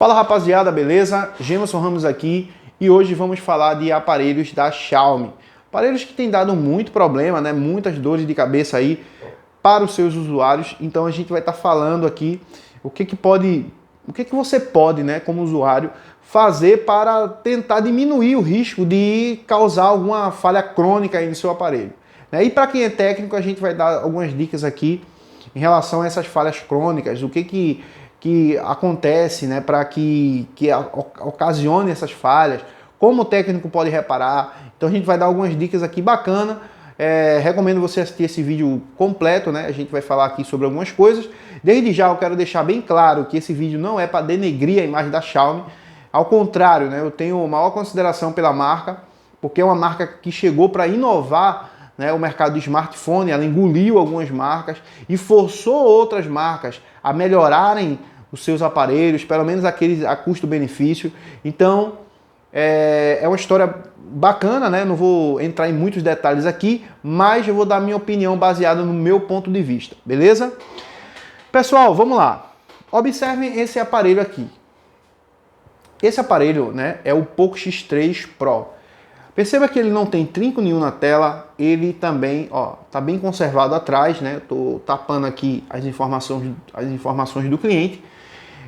Fala rapaziada, beleza? Gemerson Ramos aqui e hoje vamos falar de aparelhos da Xiaomi. Aparelhos que têm dado muito problema, né? Muitas dores de cabeça aí para os seus usuários. Então a gente vai estar falando aqui o que você pode, né, como usuário, fazer para tentar diminuir o risco de causar alguma falha crônica aí no seu aparelho. E para quem é técnico, a gente vai dar algumas dicas aqui em relação a essas falhas crônicas, o que acontece, né, para que ocasione essas falhas, como o técnico pode reparar. Então a gente vai dar algumas dicas aqui bacana. Recomendo você assistir esse vídeo completo, né? A gente vai falar aqui sobre algumas coisas. Desde já eu quero deixar bem claro que esse vídeo não é para denegrir a imagem da Xiaomi. Ao contrário, né? Eu tenho maior consideração pela marca, porque é uma marca que chegou para inovar, né, o mercado do smartphone. Ela engoliu algumas marcas e forçou outras marcas a melhorarem os seus aparelhos, pelo menos aqueles a custo-benefício. Então, é uma história bacana, né? Não vou entrar em muitos detalhes aqui, mas eu vou dar minha opinião baseada no meu ponto de vista, beleza? Pessoal, vamos lá. Observem esse aparelho aqui. Esse aparelho, né, é o Poco X3 Pro. Perceba que ele não tem trinco nenhum na tela, ele também, ó, tá bem conservado atrás, né? Tô tapando aqui as informações do cliente.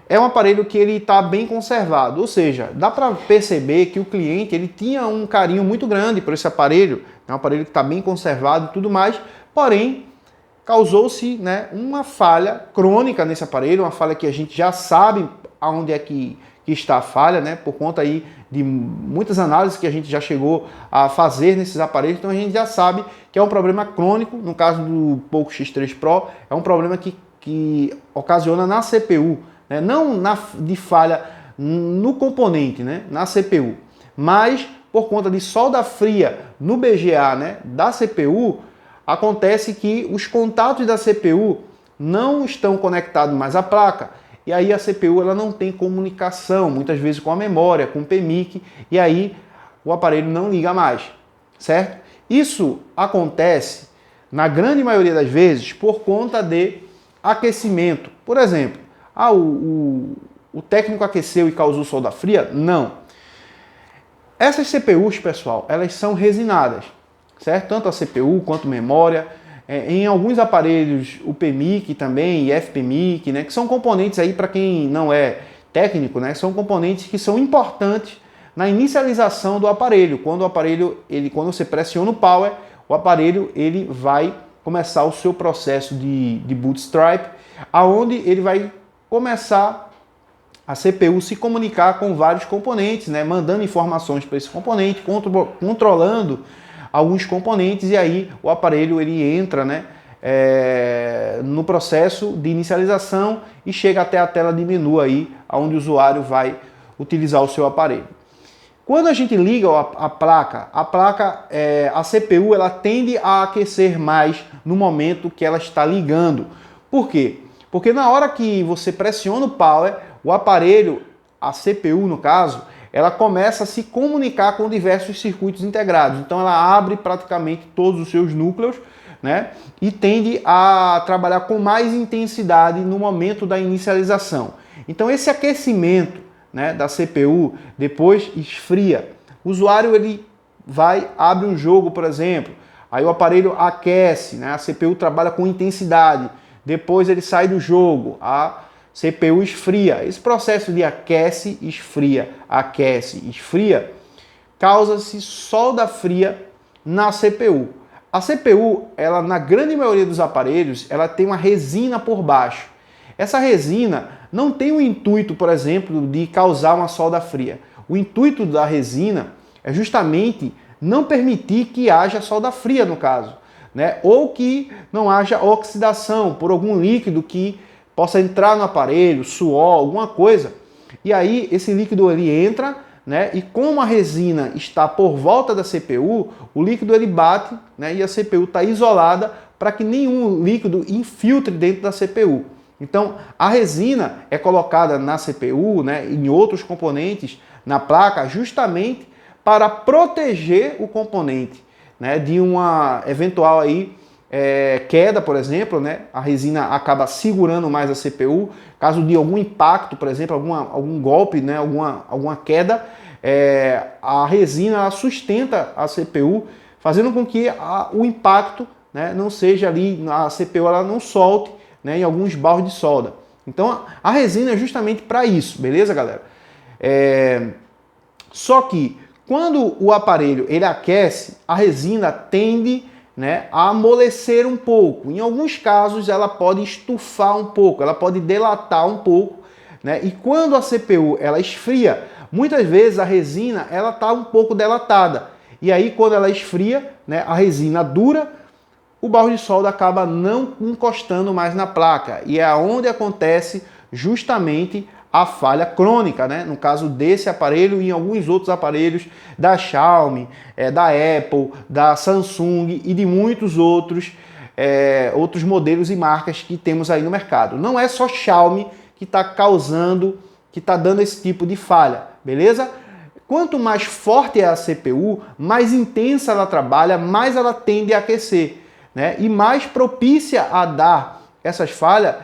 É um aparelho que ele está bem conservado, ou seja, dá para perceber que o cliente ele tinha um carinho muito grande por esse aparelho. É um aparelho que está bem conservado e tudo mais, porém causou-se, né, uma falha crônica nesse aparelho, uma falha que a gente já sabe aonde é que está a falha, né, por conta aí de muitas análises que a gente já chegou a fazer nesses aparelhos. Então a gente já sabe que é um problema crônico. No caso do Poco X3 Pro, é um problema que ocasiona na CPU, né? Não de falha no componente, né, na CPU, mas por conta de solda fria no BGA, né, da CPU. Acontece que os contatos da CPU não estão conectados mais à placa, e aí a CPU ela não tem comunicação, muitas vezes com a memória, com o PMIC, e aí o aparelho não liga mais, certo? Isso acontece, na grande maioria das vezes, por conta de aquecimento. Por exemplo, o técnico aqueceu e causou solda fria? Não. Essas CPUs, pessoal, elas são resinadas, certo? Tanto a CPU quanto a memória. Em alguns aparelhos, o PMIC também, e FPMIC, né, que são componentes aí, para quem não é técnico, né, são componentes que são importantes na inicialização do aparelho. Quando quando você pressiona o power, o aparelho ele vai começar o seu processo de bootstrap, aonde ele vai começar a CPU se comunicar com vários componentes, né, mandando informações para esse componente, controlando alguns componentes, e aí o aparelho ele entra, né, no processo de inicialização e chega até a tela de menu aí, onde o usuário vai utilizar o seu aparelho. Quando a gente liga a placa, a CPU ela tende a aquecer mais no momento que ela está ligando. Por quê? Porque na hora que você pressiona o power, o aparelho, a CPU no caso, ela começa a se comunicar com diversos circuitos integrados. Então ela abre praticamente todos os seus núcleos, né, e tende a trabalhar com mais intensidade no momento da inicialização. Então esse aquecimento, né, da CPU depois esfria. O usuário ele abre um jogo, por exemplo, aí o aparelho aquece, né, a CPU trabalha com intensidade, depois ele sai do jogo, a CPU esfria. Esse processo de aquece, esfria, causa-se solda fria na CPU. A CPU, ela na grande maioria dos aparelhos, ela tem uma resina por baixo. Essa resina não tem o intuito, por exemplo, de causar uma solda fria. O intuito da resina é justamente não permitir que haja solda fria, no caso, né? Ou que não haja oxidação por algum líquido que possa entrar no aparelho, suor, alguma coisa. E aí esse líquido ele entra, né? E como a resina está por volta da CPU, o líquido ele bate, né? E a CPU está isolada para que nenhum líquido infiltre dentro da CPU. Então a resina é colocada na CPU, né, em outros componentes na placa, justamente para proteger o componente, né, de uma eventual aí queda, por exemplo, né? A resina acaba segurando mais a CPU. Caso de algum impacto, por exemplo, algum golpe, né? alguma queda, a resina ela sustenta a CPU, fazendo com que o impacto, né, não seja ali, a CPU ela não solte, né, em alguns barros de solda. Então a resina é justamente para isso, beleza, galera? Só que quando o aparelho ele aquece, a resina tende, né, a amolecer um pouco. Em alguns casos ela pode estufar um pouco, ela pode delatar um pouco, né? E quando a CPU ela esfria, muitas vezes a resina ela está um pouco delatada. E aí quando ela esfria, né, a resina dura, o barro de solda acaba não encostando mais na placa. E é onde acontece justamente a falha crônica, né? No caso desse aparelho e em alguns outros aparelhos da Xiaomi, da Apple, da Samsung e de muitos outros modelos e marcas que temos aí no mercado. Não é só Xiaomi que está causando, que está dando esse tipo de falha, beleza? Quanto mais forte é a CPU, mais intensa ela trabalha, mais ela tende a aquecer, né? E mais propícia a dar essas falhas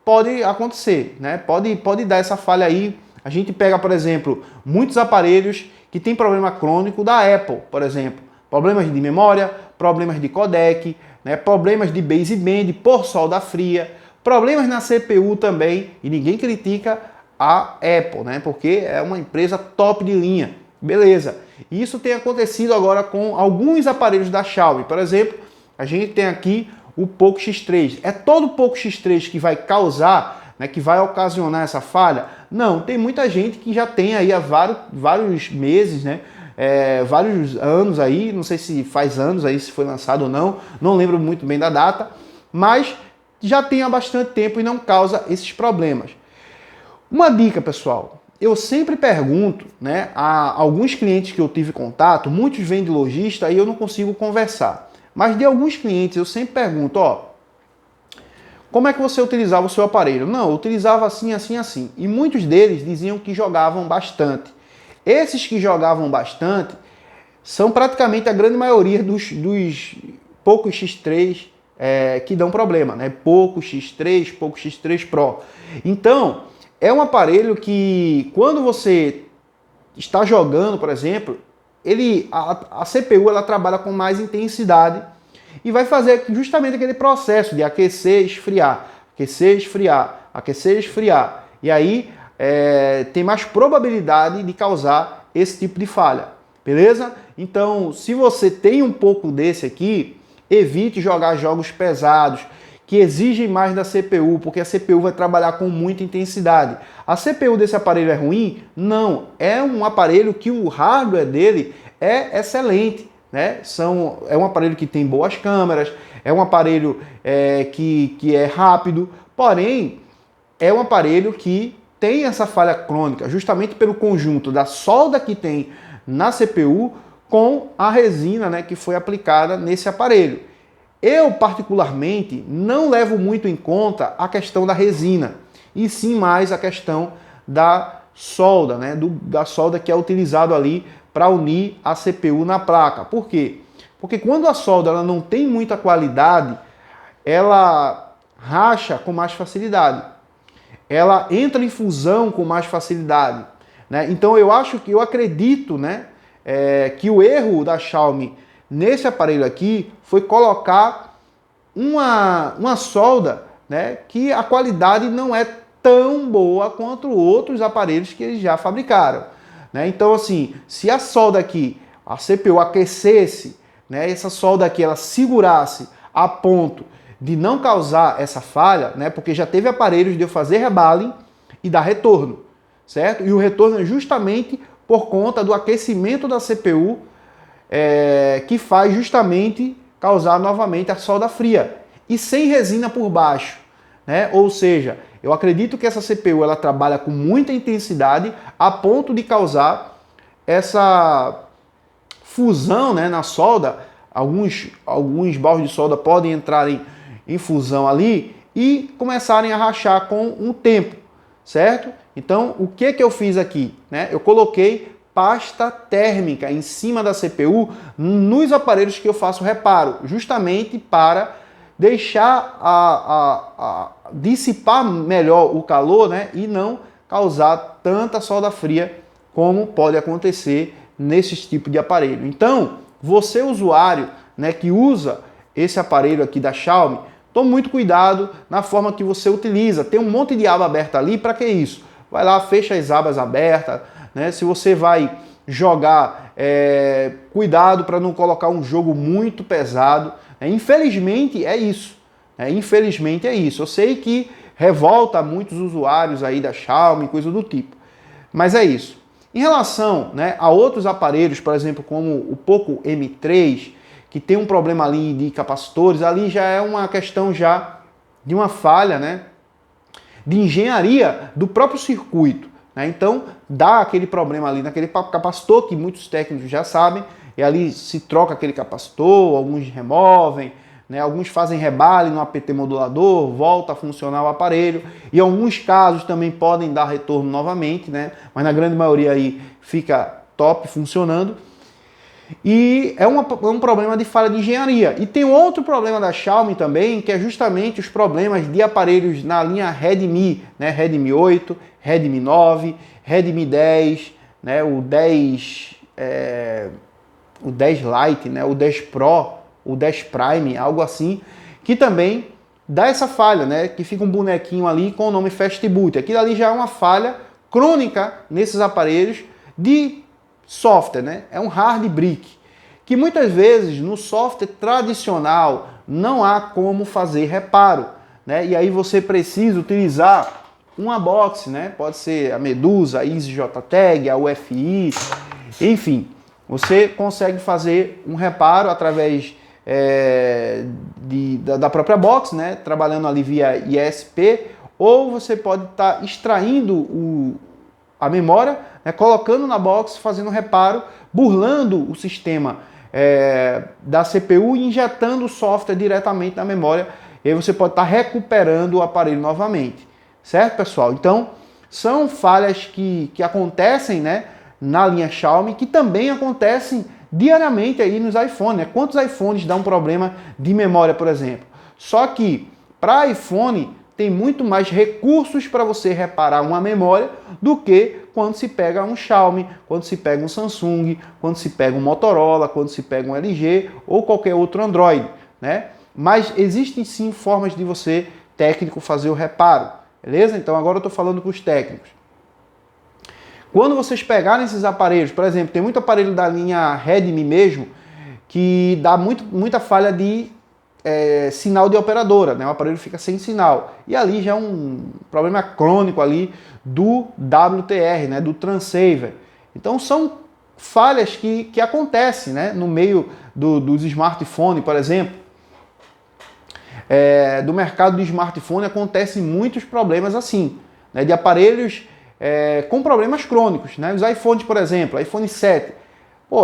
pode acontecer, né? Pode dar essa falha aí. A gente pega, por exemplo, muitos aparelhos que tem problema crônico da Apple, por exemplo. Problemas de memória, problemas de codec, né? Problemas de baseband por solda fria, problemas na CPU também, e ninguém critica a Apple, né? Porque é uma empresa top de linha. Beleza. Isso tem acontecido agora com alguns aparelhos da Xiaomi. Por exemplo, a gente tem aqui o Poco X3. É todo o Poco X3 que vai causar, né, que vai ocasionar essa falha? Não, tem muita gente que já tem aí há vários meses, né, vários anos aí, não sei se faz anos aí, se foi lançado ou não, não lembro muito bem da data, mas já tem há bastante tempo e não causa esses problemas. Uma dica, pessoal, eu sempre pergunto, né, a alguns clientes que eu tive contato, muitos vêm de lojista e eu não consigo conversar. Mas de alguns clientes eu sempre pergunto, como é que você utilizava o seu aparelho? Não, eu utilizava assim, assim, assim. E muitos deles diziam que jogavam bastante. Esses que jogavam bastante são praticamente a grande maioria dos Poco X3 que dão problema, né? Poco X3, Poco X3 Pro. Então, é um aparelho que quando você está jogando, por exemplo, a CPU ela trabalha com mais intensidade e vai fazer justamente aquele processo de aquecer, esfriar, aquecer, esfriar, aquecer, esfriar. E aí tem mais probabilidade de causar esse tipo de falha, beleza? Então, se você tem um pouco desse aqui, evite jogar jogos pesados, que exigem mais da CPU, porque a CPU vai trabalhar com muita intensidade. A CPU desse aparelho é ruim? Não, é um aparelho que o hardware dele é excelente, né? É um aparelho que tem boas câmeras, é um aparelho que é rápido, porém é um aparelho que tem essa falha crônica, justamente pelo conjunto da solda que tem na CPU com a resina, né, que foi aplicada nesse aparelho. Eu, particularmente, não levo muito em conta a questão da resina, e sim mais a questão da solda, né? Da solda que é utilizado ali para unir a CPU na placa. Por quê? Porque quando a solda ela não tem muita qualidade, ela racha com mais facilidade. Ela entra em fusão com mais facilidade, né? Então eu acredito, né, que o erro da Xiaomi nesse aparelho aqui foi colocar uma solda, né, que a qualidade não é tão boa quanto outros aparelhos que eles já fabricaram, né? Então, assim, se a solda aqui, a CPU aquecesse, né, essa solda aqui ela segurasse a ponto de não causar essa falha, né, porque já teve aparelhos de eu fazer rebaling e dar retorno, certo? E o retorno é justamente por conta do aquecimento da CPU, que faz justamente causar novamente a solda fria e sem resina por baixo, né? Ou seja, eu acredito que essa CPU ela trabalha com muita intensidade a ponto de causar essa fusão, né, na solda. Alguns barros de solda podem entrar em fusão ali e começarem a rachar com o tempo, certo? Então, o que eu fiz aqui, né? Eu coloquei pasta térmica em cima da CPU nos aparelhos que eu faço reparo, justamente para deixar dissipar melhor o calor, né, e não causar tanta solda fria como pode acontecer nesses tipos de aparelho. Então, você usuário, né, que usa esse aparelho aqui da Xiaomi, tome muito cuidado na forma que você utiliza. Tem um monte de aba aberta ali, para que isso? Vai lá, fecha as abas abertas, né? Se você vai jogar, cuidado para não colocar um jogo muito pesado. Infelizmente é isso. Infelizmente é isso. Eu sei que revolta muitos usuários aí da Xiaomi, coisa do tipo. Mas é isso. Em relação, né, a outros aparelhos, por exemplo, como o Poco M3, que tem um problema ali de capacitores, ali já é uma questão já de uma falha, né, de engenharia do próprio circuito. Né? Então, dá aquele problema ali naquele capacitor, que muitos técnicos já sabem, e ali se troca aquele capacitor, alguns removem, né? Alguns fazem rebale no APT modulador, volta a funcionar o aparelho, e em alguns casos também podem dar retorno novamente, né? Mas na grande maioria aí fica top funcionando. E é um problema de falha de engenharia. E tem outro problema da Xiaomi também, que é justamente os problemas de aparelhos na linha Redmi, né? Redmi 8, Redmi 9, Redmi 10, né? O 10 Lite, né? O 10 Pro, o 10 Prime, algo assim, que também dá essa falha, né? Que fica um bonequinho ali com o nome Fast Boot. Aquilo ali já é uma falha crônica nesses aparelhos de software, né? É um hard brick, que muitas vezes no software tradicional não há como fazer reparo, né? E aí você precisa utilizar uma box, né? Pode ser a Medusa, a EasyJTag, a UFI, enfim, você consegue fazer um reparo através da própria box, né? Trabalhando ali via ISP, ou você pode estar extraindo a memória, né? Colocando na box, fazendo reparo, burlando o sistema da CPU e injetando o software diretamente na memória. E aí você pode estar recuperando o aparelho novamente. Certo, pessoal? Então, são falhas que acontecem, né, na linha Xiaomi, que também acontecem diariamente aí nos iPhones. Né? Quantos iPhones dá um problema de memória, por exemplo? Só que para iPhone tem muito mais recursos para você reparar uma memória do que quando se pega um Xiaomi, quando se pega um Samsung, quando se pega um Motorola, quando se pega um LG ou qualquer outro Android, né? Mas existem sim formas de você, técnico, fazer o reparo, beleza? Então agora eu estou falando com os técnicos. Quando vocês pegarem esses aparelhos, por exemplo, tem muito aparelho da linha Redmi mesmo, que dá muita falha de sinal de operadora, né? O aparelho fica sem sinal. E ali já é um problema crônico ali do WTR, né? Do Transaver. Então são falhas que acontecem, né? No meio dos smartphones, por exemplo. Do mercado de smartphone acontecem muitos problemas assim, né? De aparelhos com problemas crônicos, né? Os iPhones, por exemplo, iPhone 7,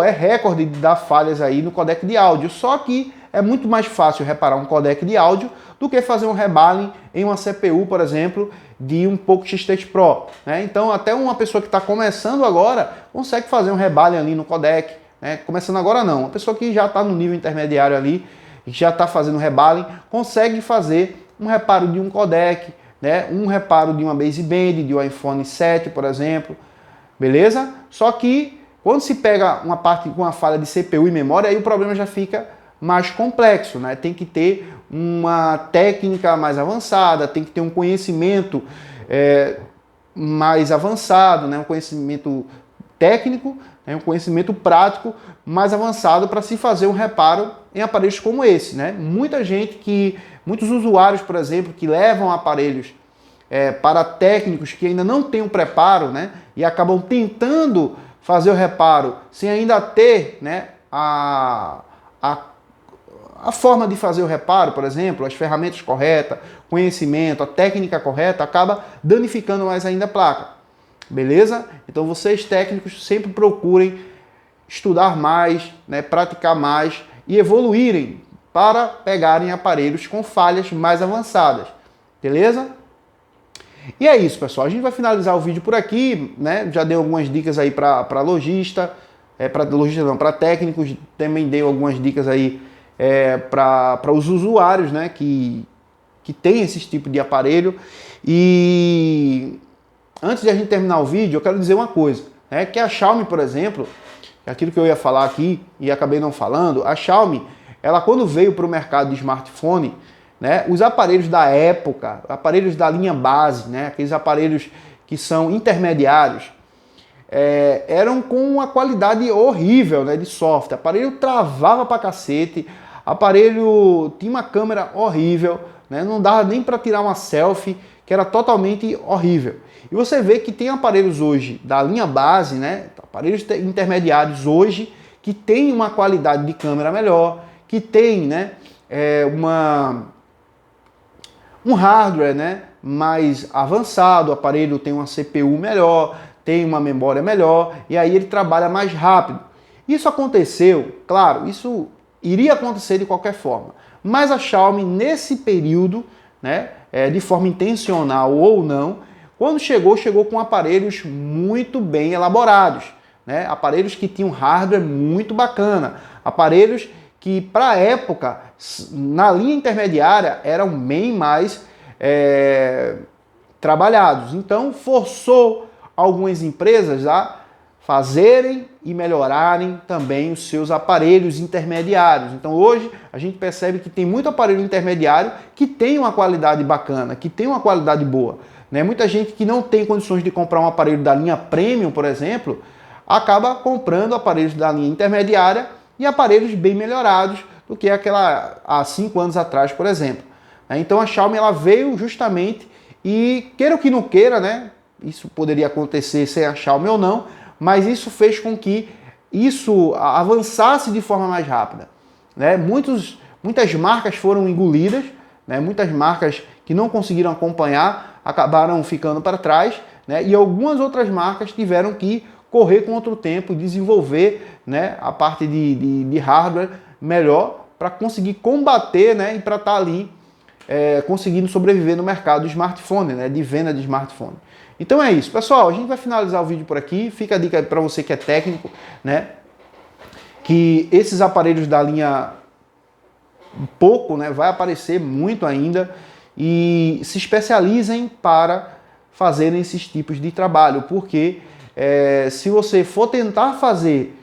é recorde de dar falhas aí no codec de áudio, só que é muito mais fácil reparar um codec de áudio do que fazer um rebaling em uma CPU, por exemplo, de um Poco X3 Pro, né? Então até uma pessoa que está começando agora consegue fazer um rebaling ali no codec, né? Começando agora não, uma pessoa que já está no nível intermediário ali, já está fazendo rebaling, consegue fazer um reparo de um codec, né? Um reparo de uma baseband, de um iPhone 7, por exemplo, beleza? Só que quando se pega uma parte com uma falha de CPU e memória, aí o problema já fica mais complexo, né? Tem que ter uma técnica mais avançada, tem que ter um conhecimento mais avançado, né? Um conhecimento técnico, né? Um conhecimento prático mais avançado para se fazer um reparo em aparelhos como esse, né? Muitos usuários, por exemplo, que levam aparelhos para técnicos que ainda não têm o preparo, né? E acabam tentando fazer o reparo sem ainda ter, né, a forma de fazer o reparo, por exemplo, as ferramentas corretas, conhecimento, a técnica correta, acaba danificando mais ainda a placa. Beleza? Então vocês técnicos sempre procurem estudar mais, né, praticar mais e evoluírem para pegarem aparelhos com falhas mais avançadas. Beleza? E é isso, pessoal. A gente vai finalizar o vídeo por aqui, né? Já dei algumas dicas aí para lojista, para técnicos, também dei algumas dicas aí para os usuários, né? Que tem esse tipo de aparelho. E antes de a gente terminar o vídeo, eu quero dizer uma coisa, né? Que a Xiaomi, por exemplo, aquilo que eu ia falar aqui e acabei não falando, a Xiaomi, ela quando veio para o mercado de smartphone, né, os aparelhos da época, aparelhos da linha base, né, aqueles aparelhos que são intermediários, eram com uma qualidade horrível, né, de software. O aparelho travava pra cacete, aparelho tinha uma câmera horrível, né, não dava nem para tirar uma selfie, que era totalmente horrível. E você vê que tem aparelhos hoje da linha base, né, aparelhos intermediários hoje, que tem uma qualidade de câmera melhor, que tem, né, um hardware, né, mais avançado, o aparelho tem uma CPU melhor, tem uma memória melhor, e aí ele trabalha mais rápido. Isso aconteceu, claro, isso iria acontecer de qualquer forma, mas a Xiaomi nesse período, né, de forma intencional ou não, quando chegou com aparelhos muito bem elaborados, né, aparelhos que tinham hardware muito bacana, aparelhos que para a época, na linha intermediária, eram bem mais trabalhados. Então, forçou algumas empresas a fazerem e melhorarem também os seus aparelhos intermediários. Então, hoje, a gente percebe que tem muito aparelho intermediário que tem uma qualidade bacana, que tem uma qualidade boa. Né? Muita gente que não tem condições de comprar um aparelho da linha Premium, por exemplo, acaba comprando aparelhos da linha intermediária e aparelhos bem melhorados do que aquela há 5 anos atrás, por exemplo. Então a Xiaomi ela veio justamente e, queira ou que não queira, né, isso poderia acontecer sem a Xiaomi ou não, mas isso fez com que isso avançasse de forma mais rápida. Né? Muitas marcas foram engolidas, né? Muitas marcas que não conseguiram acompanhar acabaram ficando para trás, né? E algumas outras marcas tiveram que correr contra o tempo e desenvolver, né, a parte de hardware melhor para conseguir combater, né, e para estar ali conseguindo sobreviver no mercado do smartphone, né, de venda de smartphone. Então é isso, pessoal. A gente vai finalizar o vídeo por aqui. Fica a dica para você que é técnico, né, que esses aparelhos da linha pouco, né, vai aparecer muito ainda, e se especializem para fazerem esses tipos de trabalho, porque se você for tentar fazer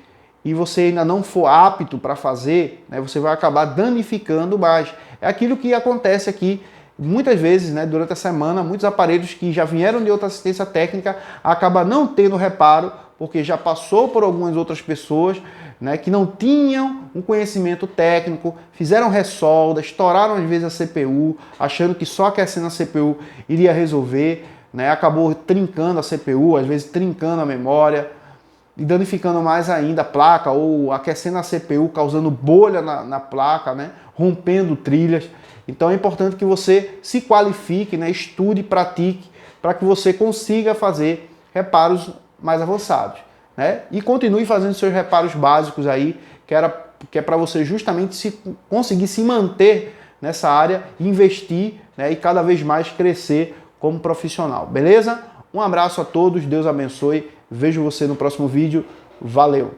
e você ainda não for apto para fazer, né, você vai acabar danificando mais. É aquilo que acontece aqui muitas vezes, né, durante a semana, muitos aparelhos que já vieram de outra assistência técnica acabam não tendo reparo, porque já passou por algumas outras pessoas, né, que não tinham um conhecimento técnico, fizeram ressolda, estouraram às vezes a CPU, achando que só aquecendo a CPU iria resolver, né, acabou trincando a CPU, às vezes trincando a memória e danificando mais ainda a placa, ou aquecendo a CPU, causando bolha na placa, né, rompendo trilhas. Então é importante que você se qualifique, né, estude, pratique, para que você consiga fazer reparos mais avançados, né, e continue fazendo seus reparos básicos aí, que é para você justamente conseguir se manter nessa área, investir, né, e cada vez mais crescer como profissional, beleza? Um abraço a todos, Deus abençoe, vejo você no próximo vídeo, valeu!